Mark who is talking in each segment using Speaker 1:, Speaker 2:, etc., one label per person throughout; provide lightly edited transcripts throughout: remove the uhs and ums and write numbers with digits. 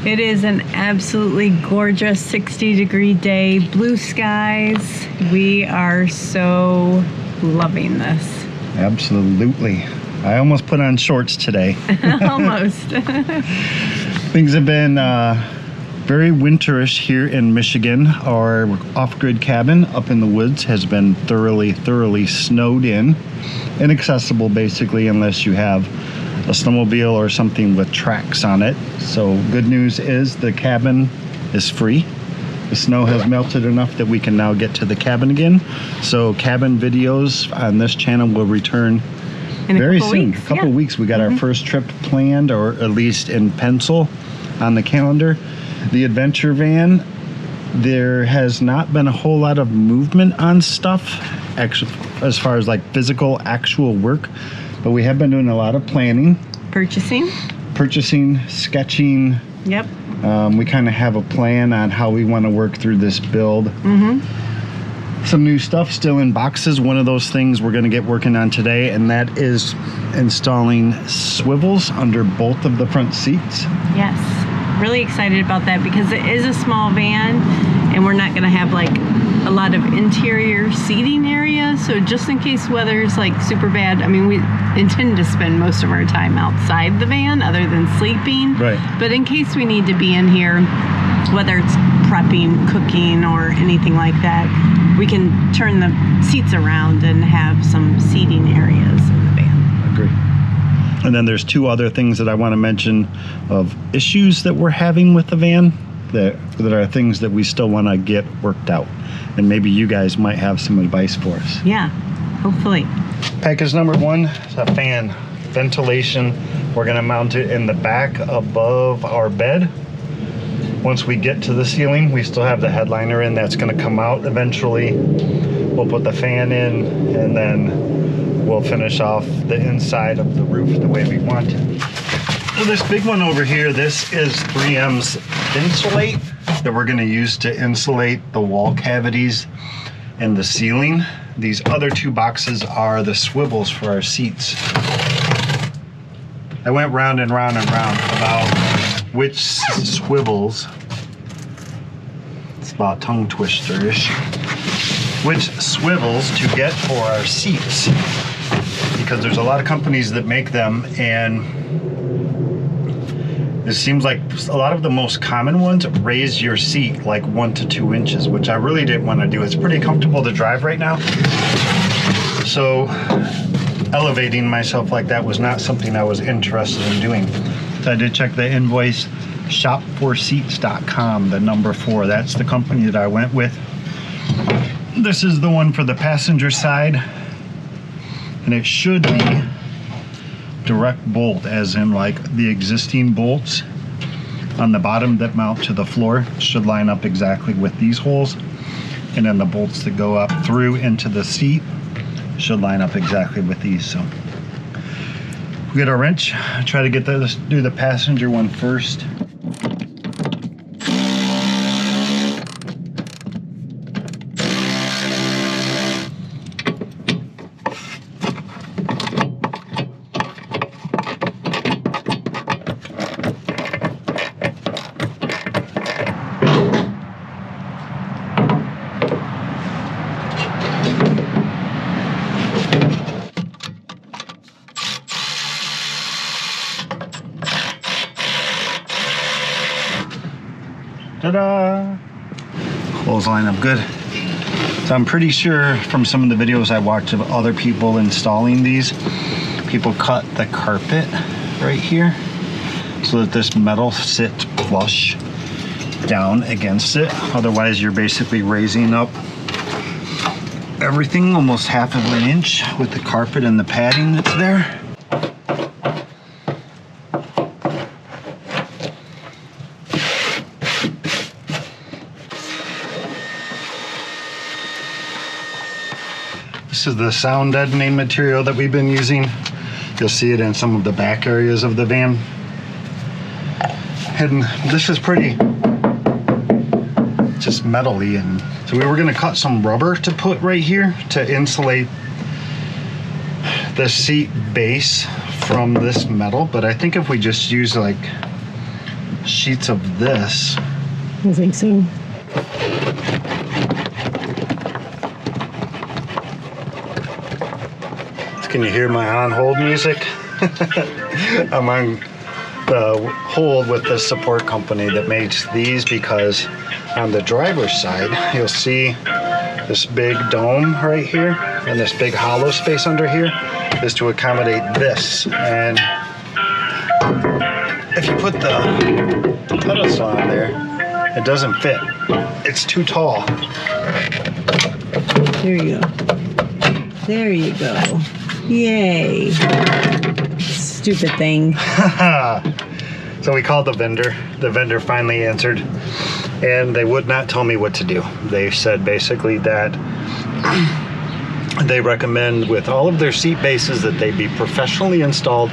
Speaker 1: It is an absolutely gorgeous 60-degree day, blue skies. We are so loving this.
Speaker 2: Absolutely. I almost put on shorts today.
Speaker 1: Almost.
Speaker 2: Things have been very winterish here in Michigan. Our off-grid cabin up in the woods has been thoroughly snowed in. Inaccessible basically unless you have a snowmobile or something with tracks on it. So good news is the cabin is free. The snow has melted enough that we can now get to the cabin again. So cabin videos on this channel will return very soon. A couple weeks. We got our first trip planned, or at least in pencil on the calendar. The adventure van, there has not been a whole lot of movement on stuff actually, as far as like physical actual work, but we have been doing a lot of planning, purchasing, sketching.
Speaker 1: Yep.
Speaker 2: We kind of have a plan on how we want to work through this build. Some new stuff still in boxes. One of those things we're going to get working on today, and that is installing swivels under both of the front seats.
Speaker 1: Yes, really excited about that because it is a small van and we're not going to have like a lot of interior seating area. So just in case weather's like super bad, I mean, we intend to spend most of our time outside the van other than sleeping.
Speaker 2: Right.
Speaker 1: But in case we need to be in here, whether it's prepping, cooking, or anything like that, we can turn the seats around and have some seating areas in the van.
Speaker 2: Agree. And then there's two other things that I want to mention of issues that we're having with the van that are things that we still want to get worked out. And maybe you guys might have some advice for us.
Speaker 1: Yeah, hopefully.
Speaker 2: Package number one is a fan. Ventilation. We're going to mount it in the back above our bed. Once we get to the ceiling, we still have the headliner in. That's going to come out eventually. We'll put the fan in, and then we'll finish off the inside of the roof the way we want it. So this big one over here, this is 3M's Insulate that we're going to use to insulate the wall cavities and the ceiling. These other two boxes are the swivels for our seats. I went round and round and round about which swivels, it's about tongue twister-ish, which swivels to get for our seats, because there's a lot of companies that make them, and it seems like a lot of the most common ones raise your seat like 1 to 2 inches, which I really didn't want to do. It's pretty comfortable to drive right now, so elevating myself like that was not something I was interested in doing. So I did check the invoice. Shop4seats.com, the number 4. That's the company that I went with. This is the one for the passenger side, and it should be direct bolt, as in like the existing bolts on the bottom that mount to the floor should line up exactly with these holes, and then the bolts that go up through into the seat should line up exactly with these. So we get our wrench, try to get this, do the passenger one first. Ta-da! Holes line up good. So I'm pretty sure from some of the videos I watched of other people installing these, people cut the carpet right here so that this metal sits flush down against it. Otherwise you're basically raising up everything almost half of an inch with the carpet and the padding that's there. This is the sound deadening material that we've been using. You'll see it in some of the back areas of the van. And this is pretty just metal-y, and so we were going to cut some rubber to put right here to insulate the seat base from this metal, but I think if we just use like sheets of this.
Speaker 1: I think so.
Speaker 2: Can you hear my on-hold music? I'm on the hold with the support company that makes these because on the driver's side, you'll see this big dome right here and this big hollow space under here is to accommodate this. And if you put the pedestal on there, it doesn't fit. It's too tall.
Speaker 1: There you go. There you go. Yay. Stupid thing.
Speaker 2: So we called the vendor. The vendor finally answered, and they would not tell me what to do. They said basically that they recommend with all of their seat bases that they be professionally installed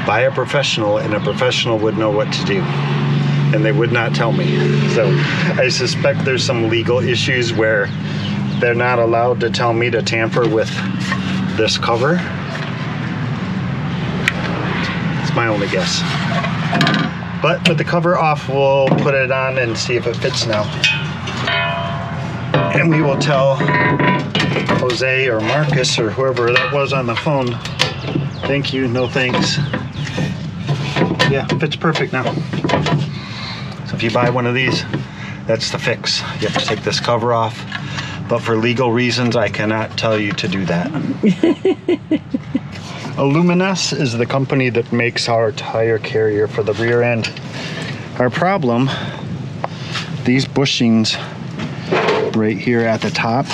Speaker 2: by a professional, and a professional would know what to do. And they would not tell me. So I suspect there's some legal issues where they're not allowed to tell me to tamper with this cover. It's my only guess. But with the cover off, we'll put it on and see if it fits now. And we will tell Jose or Marcus or whoever that was on the phone, thank you, no thanks. Yeah, fits perfect now. So if you buy one of these, that's the fix. You have to take this cover off. But for legal reasons, I cannot tell you to do that. Aluminess is the company that makes our tire carrier for the rear end. Our problem, these bushings right here at the top.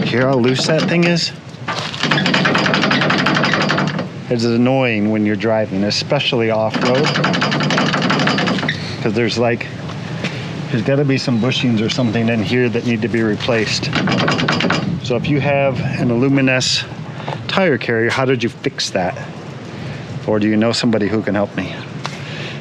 Speaker 2: Hear how loose that thing is? It's annoying when you're driving, especially off-road. Because there's got to be some bushings or something in here that need to be replaced. So if you have an Aluminess tire carrier, how did you fix that? Or do you know somebody who can help me?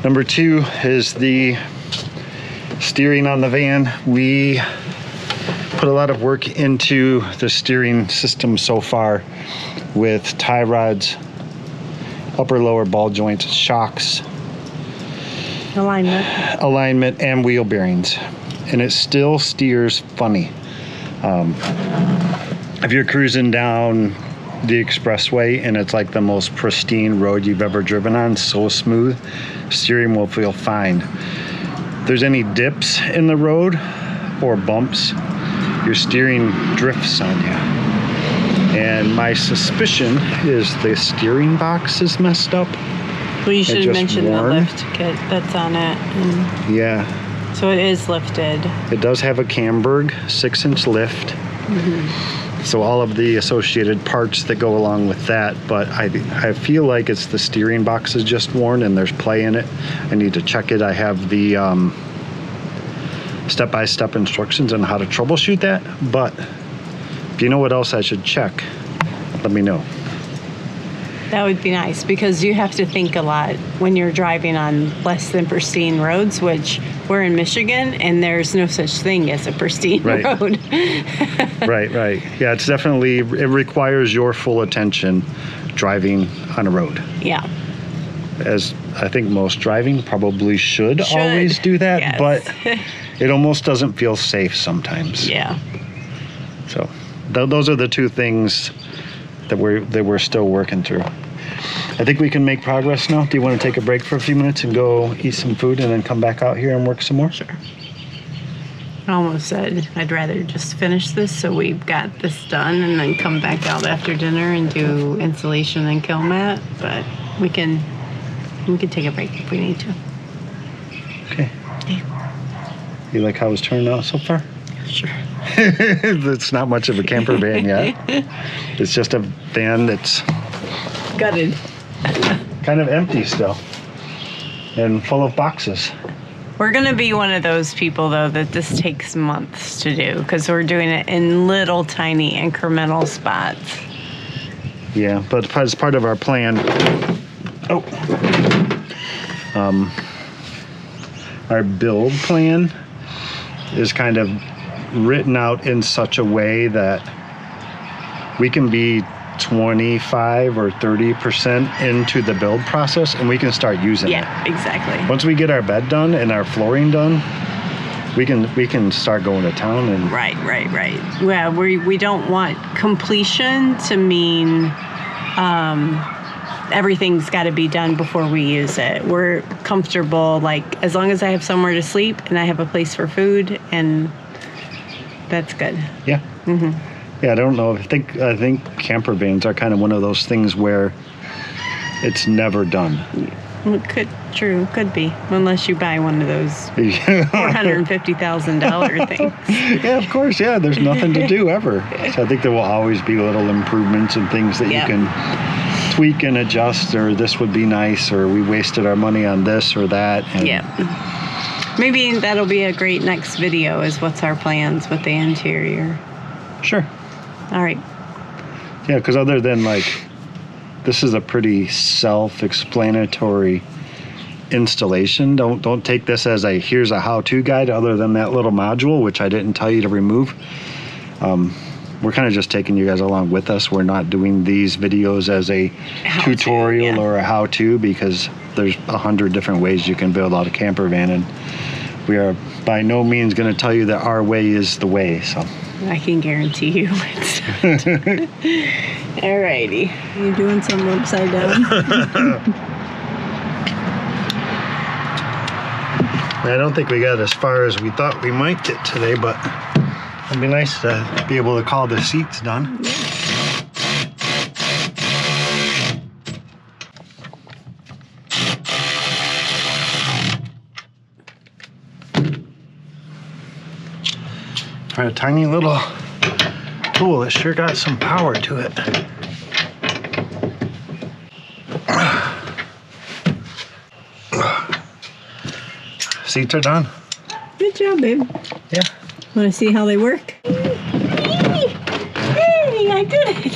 Speaker 2: Number two is the steering on the van. We put a lot of work into the steering system so far with tie rods, upper lower ball joints, shocks, alignment and wheel bearings, and it still steers funny. If you're cruising down the expressway and it's like the most pristine road you've ever driven on, so smooth, steering will feel fine. If there's any dips in the road or bumps, your steering drifts on you. And my suspicion is the steering box is messed up.
Speaker 1: Well, you should have mentioned the lift kit that's on it.
Speaker 2: Yeah.
Speaker 1: So it is lifted.
Speaker 2: It does have a Camberg 6-inch lift.
Speaker 1: Mm-hmm.
Speaker 2: So all of the associated parts that go along with that, but I feel like it's the steering box is just worn and there's play in it. I need to check it. I have the step-by-step instructions on how to troubleshoot that, but if you know what else I should check, let me know.
Speaker 1: That would be nice, because you have to think a lot when you're driving on less than pristine roads, which we're in Michigan, and there's no such thing as a pristine road. Right. Yeah, it's definitely, it requires your full attention driving on a road. Yeah.
Speaker 2: As I think most driving probably should always do that,
Speaker 1: yes.
Speaker 2: But it almost doesn't feel safe sometimes.
Speaker 1: Yeah.
Speaker 2: So those are the two things that we're still working through. I think we can make progress now. Do you want to take a break for a few minutes and go eat some food and then come back out here and work some more?
Speaker 1: Sure. I almost said I'd rather just finish this so we've got this done and then come back out after dinner and do insulation and kill mat, but we can take a break if we need to.
Speaker 2: Okay.
Speaker 1: Yeah.
Speaker 2: You like how it's turned out so far?
Speaker 1: Sure.
Speaker 2: It's not much of a camper van yet. It's just a van that's
Speaker 1: gutted.
Speaker 2: Kind of empty still and full of boxes.
Speaker 1: We're going to be one of those people, though, that this takes months to do because we're doing it in little tiny incremental spots.
Speaker 2: Yeah, but as part of our plan, our build plan is kind of written out in such a way that we can be 25 or 30% into the build process, and we can start using it.
Speaker 1: Yeah, exactly.
Speaker 2: Once we get our bed done and our flooring done, we can start going to town. And
Speaker 1: Right. Well, we don't want completion to mean everything's got to be done before we use it. We're comfortable, like, as long as I have somewhere to sleep and I have a place for food, and that's good.
Speaker 2: Yeah. Mm-hmm. Yeah, I don't know. I think camper vans are kind of one of those things where it's never done.
Speaker 1: Could be, unless you buy one of those $450,000 things.
Speaker 2: Yeah, of course. Yeah, there's nothing to do ever. So I think there will always be little improvements and things that you can tweak and adjust, or this would be nice, or we wasted our money on this or that. And
Speaker 1: maybe that'll be a great next video, is what's our plans with the interior.
Speaker 2: Sure.
Speaker 1: All right.
Speaker 2: Yeah, because other than, like, this is a pretty self-explanatory installation. Don't take this as here's a how-to guide, other than that little module, which I didn't tell you to remove. We're kind of just taking you guys along with us. We're not doing these videos as a tutorial or a how-to, because there's 100 different ways you can build out a camper van, and we are by no means going to tell you that our way is the way. So
Speaker 1: I can guarantee you it's not. Alrighty. You doing some upside down?
Speaker 2: I don't think we got as far as we thought we might get today, but it'd be nice to be able to call the seats done. For a tiny little tool, it sure got some power to it. Seats are done.
Speaker 1: Good job, babe.
Speaker 2: Yeah.
Speaker 1: Want to see how they work? Hey, I did it.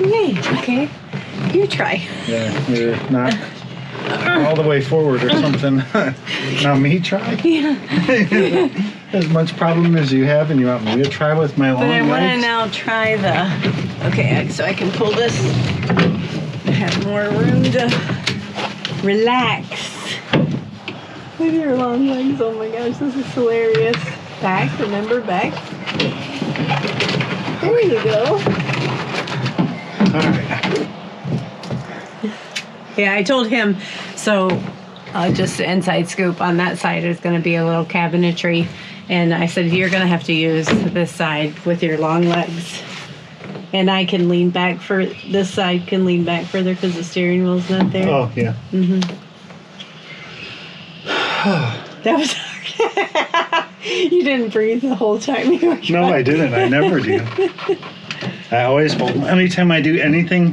Speaker 1: Hey, okay. You try.
Speaker 2: Yeah, you're not all the way forward or something. Now me try?
Speaker 1: Yeah.
Speaker 2: As much problem as you have, and you want me to try with my long legs?
Speaker 1: But I want to now try the... Okay, so I can pull this. I have more room to relax. Look at your long legs. Oh my gosh, this is hilarious. Back, remember, back. There you go.
Speaker 2: All right.
Speaker 1: Yeah, I told him, so just an inside scoop, on that side is going to be a little cabinetry. And I said, you're going to have to use this side with your long legs. And I can lean back for, this side can lean back further because the steering wheel's not there.
Speaker 2: Oh, yeah.
Speaker 1: Mm-hmm. That was hard. You didn't breathe the whole time you were trying.
Speaker 2: No, I didn't. I never do. I always hold, anytime I do anything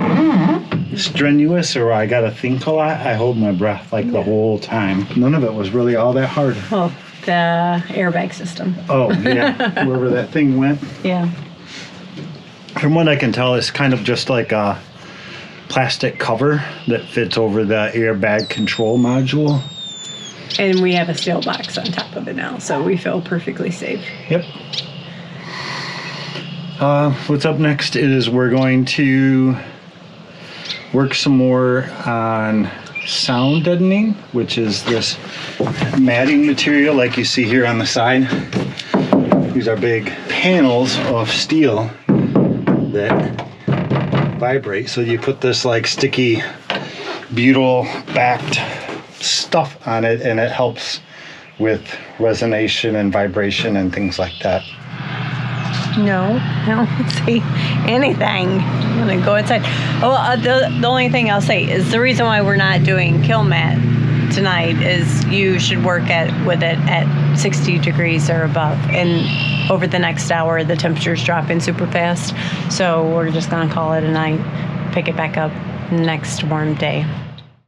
Speaker 2: strenuous or I gotta think a lot, I hold my breath like the whole time. None of it was really all that hard.
Speaker 1: Oh, the airbag system.
Speaker 2: Oh, yeah. Wherever that thing went.
Speaker 1: Yeah.
Speaker 2: From what I can tell, it's kind of just like a plastic cover that fits over the airbag control module.
Speaker 1: And we have a steel box on top of it now, so we feel perfectly safe.
Speaker 2: Yep. What's up next is we're going to work some more on sound deadening, which is this matting material like you see here on the side. These are big panels of steel that vibrate. So you put this like sticky butyl backed stuff on it, and it helps with resonation and vibration and things like that.
Speaker 1: No, I don't see anything. I'm gonna go inside. Oh, the only thing I'll say is the reason why we're not doing kill mat tonight is you should work with it at 60 degrees or above, and over the next hour the temperature's dropping super fast, so we're just gonna call it a night, pick it back up next warm day.